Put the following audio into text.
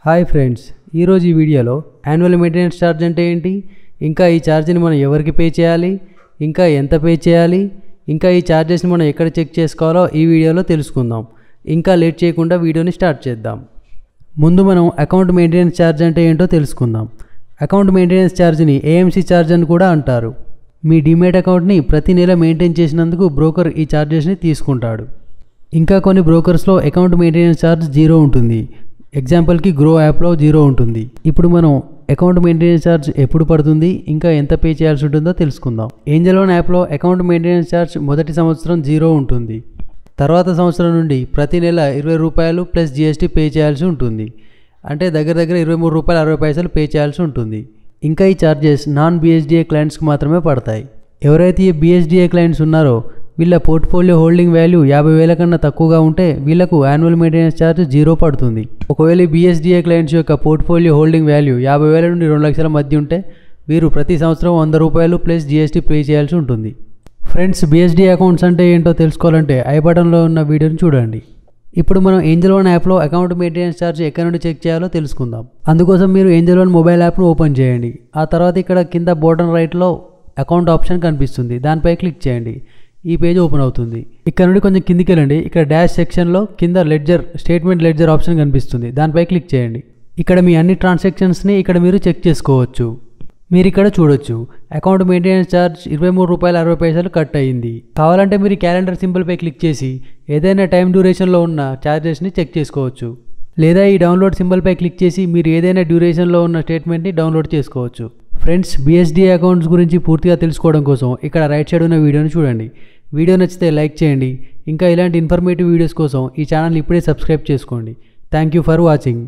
Hi friends, ఈరోజు ఈ వీడియోలో యాన్యువల్ మెయింటెనెన్స్ ఛార్జ్ అంటే ఏంటి, ఇంకా ఈ ఛార్జ్ని మనం ఎవరికి పే చేయాలి, ఇంకా ఎంత పే చేయాలి, ఇంకా ఈ ఛార్జెస్ని మనం ఎక్కడ చెక్ చేసుకోవాలో ఈ వీడియోలో తెలుసుకుందాం. ఇంకా లేట్ చేయకుండా వీడియోని స్టార్ట్ చేద్దాం. ముందు మనం అకౌంట్ మెయింటెనెన్స్ ఛార్జ్ అంటే ఏంటో తెలుసుకుందాం. అకౌంట్ మెయింటెనెన్స్ ఛార్జ్ని ఏఎంసీ ఛార్జ్ అని కూడా అంటారు. మీ డిమేట్ అకౌంట్ని ప్రతి నెల మెయింటైన్ చేసినందుకు బ్రోకర్ ఈ ఛార్జెస్ని తీసుకుంటాడు. ఇంకా కొన్ని బ్రోకర్స్లో అకౌంట్ మెయింటెనెన్స్ ఛార్జ్ 0 ఉంటుంది. ఎగ్జాంపుల్కి గ్రో యాప్లో 0 ఉంటుంది. ఇప్పుడు మనం అకౌంట్ మెయింటెనెన్స్ ఛార్జ్ ఎప్పుడు పడుతుంది, ఇంకా ఎంత పే చేయాల్సి ఉంటుందో తెలుసుకుందాం. ఏంజల్ వన్ యాప్లో అకౌంట్ మెయింటెనెన్స్ ఛార్జ్ మొదటి సంవత్సరం 0 ఉంటుంది. తర్వాత సంవత్సరం నుండి ప్రతి నెల ₹20 ప్లస్ GST పే చేయాల్సి ఉంటుంది. అంటే దగ్గర ₹23.60 పే చేయాల్సి ఉంటుంది. ఇంకా ఈ ఛార్జెస్ నాన్ BSDA క్లయింట్స్కి మాత్రమే పడతాయి. ఎవరైతే ఈ BSDA క్లయింట్స్ ఉన్నారో వీళ్ళ పోర్ట్ఫోలియో హోల్డింగ్ వాల్యూ 50,000 కన్నా తక్కువగా ఉంటే వీళ్ళకు యాన్యువల్ మెయింటెనెన్స్ ఛార్జ్ 0 పడుతుంది. ఒకవేళ BSDA క్లయింట్స్ యొక్క పోర్ట్ఫోలియో హోల్డింగ్ వాల్యూ 50,000 నుండి 2 లక్షల మధ్య ఉంటే వీరు ప్రతి సంవత్సరం ₹100 ప్లస్ GST పే చేయాల్సి ఉంటుంది. ఫ్రెండ్స్, BSDA అకౌంట్స్ అంటే ఏంటో తెలుసుకోవాలంటే ఐ బటన్లో ఉన్న వీడియోని చూడండి. ఇప్పుడు మనం ఏంజల్ వన్ యాప్లో అకౌంట్ మెయింటెనెన్స్ ఛార్జ్ ఎక్కడి నుండి చెక్ చేయాలో తెలుసుకుందాం. అందుకోసం మీరు ఏంజల్ వన్ మొబైల్ యాప్ను ఓపెన్ చేయండి. ఆ తర్వాత ఇక్కడ కింద బాటమ్ రైట్లో అకౌంట్ ఆప్షన్ కనిపిస్తుంది, దానిపై క్లిక్ చేయండి. ఈ పేజ్ ఓపెన్ అవుతుంది. ఇక్కడ నుండి కొంచెం కిందికి వెళ్ళండి. ఇక్కడ డాష్ సెక్షన్లో కింద స్టేట్మెంట్ లెడ్జర్ ఆప్షన్ కనిపిస్తుంది, దానిపై క్లిక్ చేయండి. ఇక్కడ మీ అన్ని ట్రాన్సాక్షన్స్ని ఇక్కడ మీరు చెక్ చేసుకోవచ్చు. మీరు ఇక్కడ చూడొచ్చు అకౌంట్ మెయింటెనెన్స్ ఛార్జ్ ₹23.60 కట్ అయ్యింది. కావాలంటే మీరు క్యాలెండర్ సింబల్పై క్లిక్ చేసి ఏదైనా టైం డ్యూరేషన్లో ఉన్న ఛార్జెస్ని చెక్ చేసుకోవచ్చు. లేదా ఈ డౌన్లోడ్ సింబల్పై క్లిక్ చేసి మీరు ఏదైనా డ్యూరేషన్లో ఉన్న స్టేట్మెంట్ని డౌన్లోడ్ చేసుకోవచ్చు. ఫ్రెండ్స్, BSDA అకౌంట్స్ గురించి పూర్తిగా తెలుసుకోవడం కోసం ఇక్కడ రైట్ సైడ్ ఉన్న వీడియోని చూడండి. వీడియో నచ్చితే లైక్ చేయండి. ఇంకా ఇలాంటి ఇన్ఫర్మేటివ్ వీడియోస్ కోసం ఈ ఛానల్ ఇప్పుడే సబ్స్క్రైబ్ చేసుకోండి. Thank you for watching.